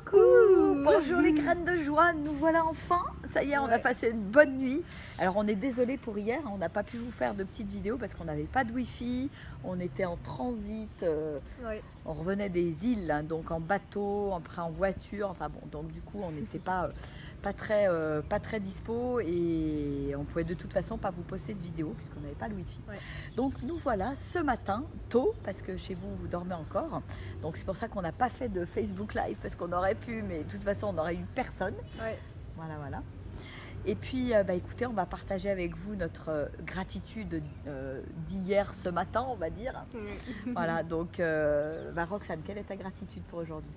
Coucou! Bonjour les graines de joie, nous voilà enfin. Ça y est, on a passé une bonne nuit. Alors on est désolé pour hier, on n'a pas pu vous faire de petites vidéos parce qu'on n'avait pas de wifi, on était en transit, on revenait des îles, hein, donc en bateau, après en voiture, enfin bon, donc du coup on n'était pas très dispo et on pouvait de toute façon pas vous poster de vidéo puisqu'on n'avait pas le wifi. Donc nous voilà ce matin, tôt, parce que chez vous, vous dormez encore. Donc c'est pour ça qu'on n'a pas fait de Facebook Live parce qu'on aurait pu, mais de toute façon on n'aurait eu personne. Voilà. Et puis écoutez, on va partager avec vous notre gratitude d'hier ce matin, on va dire. Voilà, donc Roxane, quelle est ta gratitude pour aujourd'hui?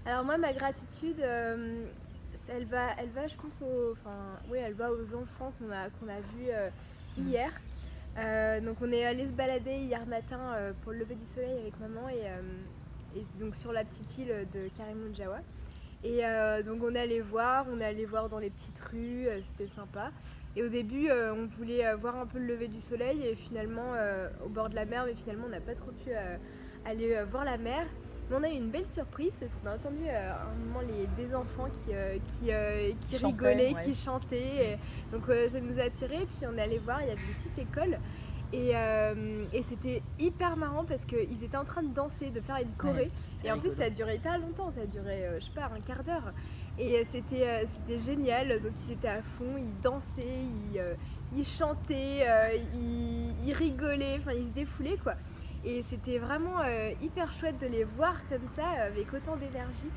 Alors moi, ma gratitude, elle va, je pense, elle va aux enfants qu'on a vus hier. Donc on est allé se balader hier matin pour le lever du soleil avec maman et donc sur la petite île de Karimunjawa. Et donc on est allé voir dans les petites rues, c'était sympa. Et au début on voulait voir un peu le lever du soleil et finalement au bord de la mer, mais finalement on n'a pas trop pu aller voir la mer. Mais on a eu une belle surprise parce qu'on a entendu à un moment des enfants qui rigolaient, qui chantaient. Donc ça nous a attirés. Puis on est allé voir, il y avait une petite école. Et c'était hyper marrant parce qu'ils étaient en train de danser, de faire une choré. Et en plus ça a duré hyper longtemps, ça a duré je sais pas, un quart d'heure. Et c'était génial, donc ils étaient à fond, ils dansaient, ils chantaient, ils rigolaient, enfin ils se défoulaient quoi. Et c'était vraiment hyper chouette de les voir comme ça, avec autant d'énergie.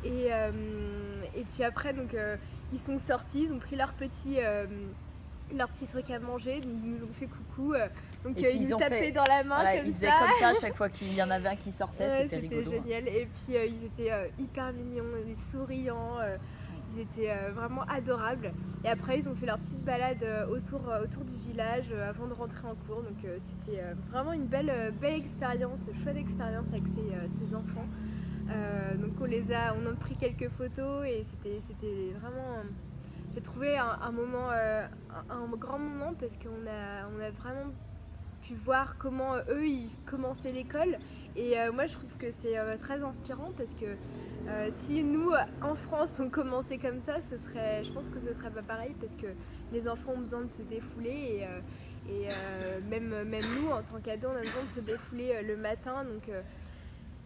Et puis après, donc, ils sont sortis, ils ont pris leur petit truc à manger, ils nous ont fait coucou, donc ils nous tapaient dans la main comme ça. Ils faisaient comme ça à chaque fois qu'il y en avait un qui sortait, c'était rigolo. C'était génial, et puis ils étaient hyper mignons, souriants, ils étaient vraiment adorables. Et après ils ont fait leur petite balade autour du village avant de rentrer en cours, donc c'était vraiment une belle expérience, chouette expérience avec ces enfants. Donc on a pris quelques photos et c'était vraiment... J'ai trouvé un moment, un grand moment parce qu'on a vraiment pu voir comment eux ils commençaient l'école. Et moi je trouve que c'est très inspirant parce que si nous en France on commençait comme ça, je pense que ce serait pas pareil parce que les enfants ont besoin de se défouler et même nous en tant qu'ados on a besoin de se défouler le matin. Donc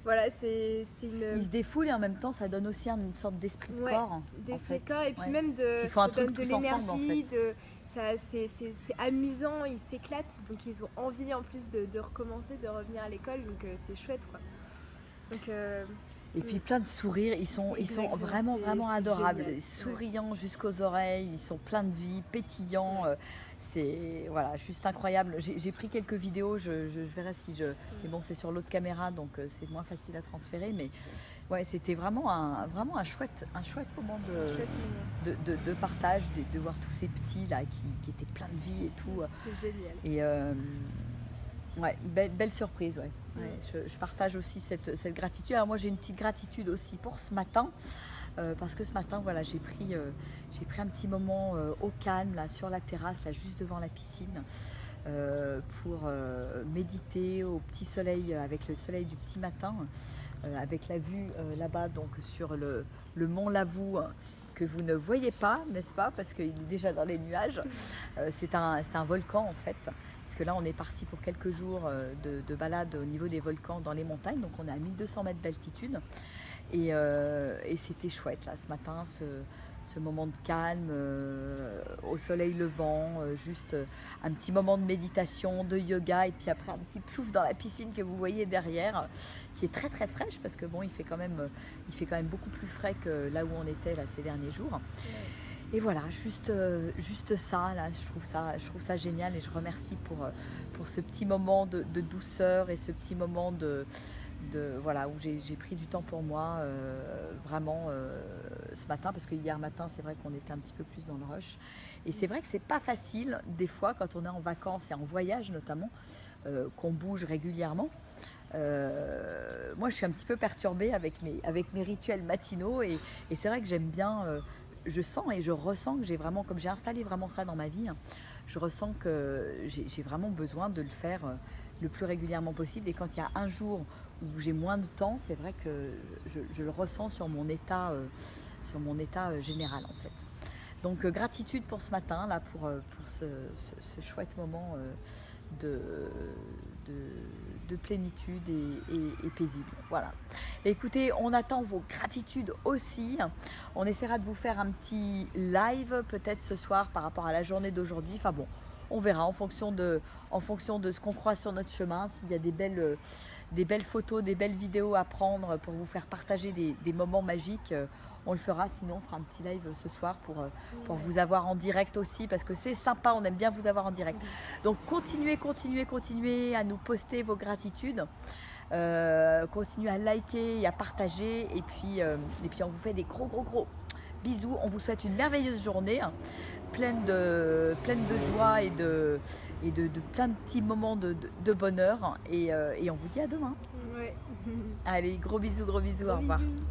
voilà, c'est une... Ils se défoulent et en même temps ça donne aussi une sorte d'esprit de corps. D'esprit de corps, et puis même ça donne de l'énergie, c'est amusant, ils s'éclatent, donc ils ont envie en plus de recommencer, de revenir à l'école, donc c'est chouette quoi. Donc, et puis plein de sourires, ils sont vraiment adorables, souriants jusqu'aux oreilles, ils sont pleins de vie, pétillants. C'est voilà, juste incroyable. J'ai pris quelques vidéos, je verrai si je... Mais bon, c'est sur l'autre caméra, donc c'est moins facile à transférer. Mais ouais, c'était vraiment un chouette moment de partage, de voir tous ces petits là qui étaient pleins de vie et tout. C'est génial. Et belle surprise, je partage aussi cette gratitude. Alors moi j'ai une petite gratitude aussi pour ce matin. Parce que ce matin, voilà, j'ai pris un petit moment au calme là, sur la terrasse, là, juste devant la piscine, pour méditer au petit soleil, avec le soleil du petit matin, avec la vue là-bas, donc sur le mont Lavou, que vous ne voyez pas, n'est-ce pas, parce qu'il est déjà dans les nuages. C'est un volcan en fait, parce que là on est parti pour quelques jours de balade au niveau des volcans dans les montagnes, donc on est à 1200 mètres d'altitude. Et c'était chouette là ce matin, ce moment de calme au soleil levant, juste un petit moment de méditation, de yoga, et puis après un petit plouf dans la piscine que vous voyez derrière, qui est très très fraîche parce que bon, il fait quand même beaucoup plus frais que là où on était là ces derniers jours. Et voilà, juste ça là, je trouve ça génial, et je remercie pour ce petit moment de douceur et ce petit moment voilà, où j'ai pris du temps pour moi vraiment ce matin, parce que hier matin c'est vrai qu'on était un petit peu plus dans le rush, et c'est vrai que c'est pas facile des fois quand on est en vacances et en voyage notamment, qu'on bouge régulièrement. Moi je suis un petit peu perturbée avec mes rituels matinaux, et c'est vrai que j'aime bien, je sens et je ressens que comme j'ai installé vraiment ça dans ma vie, je ressens que j'ai vraiment besoin de le faire le plus régulièrement possible. Et quand il y a un jour où j'ai moins de temps, c'est vrai que je le ressens sur mon état, général en fait. Donc gratitude pour ce matin, là, pour ce chouette moment de, de plénitude et paisible. Voilà. Écoutez, on attend vos gratitudes aussi. On essaiera de vous faire un petit live peut-être ce soir par rapport à la journée d'aujourd'hui. Enfin bon, on verra en fonction de ce qu'on croit sur notre chemin, s'il y a des belles photos, des belles vidéos à prendre pour vous faire partager des moments magiques. On le fera, sinon on fera un petit live ce soir pour vous avoir en direct aussi, parce que c'est sympa, on aime bien vous avoir en direct. Donc continuez à nous poster vos gratitudes, continuez à liker et à partager, et puis on vous fait des gros bisous. On vous souhaite une merveilleuse journée, hein, pleine de joie et de plein de petits moments de bonheur, et on vous dit à demain. Ouais. Allez, gros bisous, au revoir. Bisous.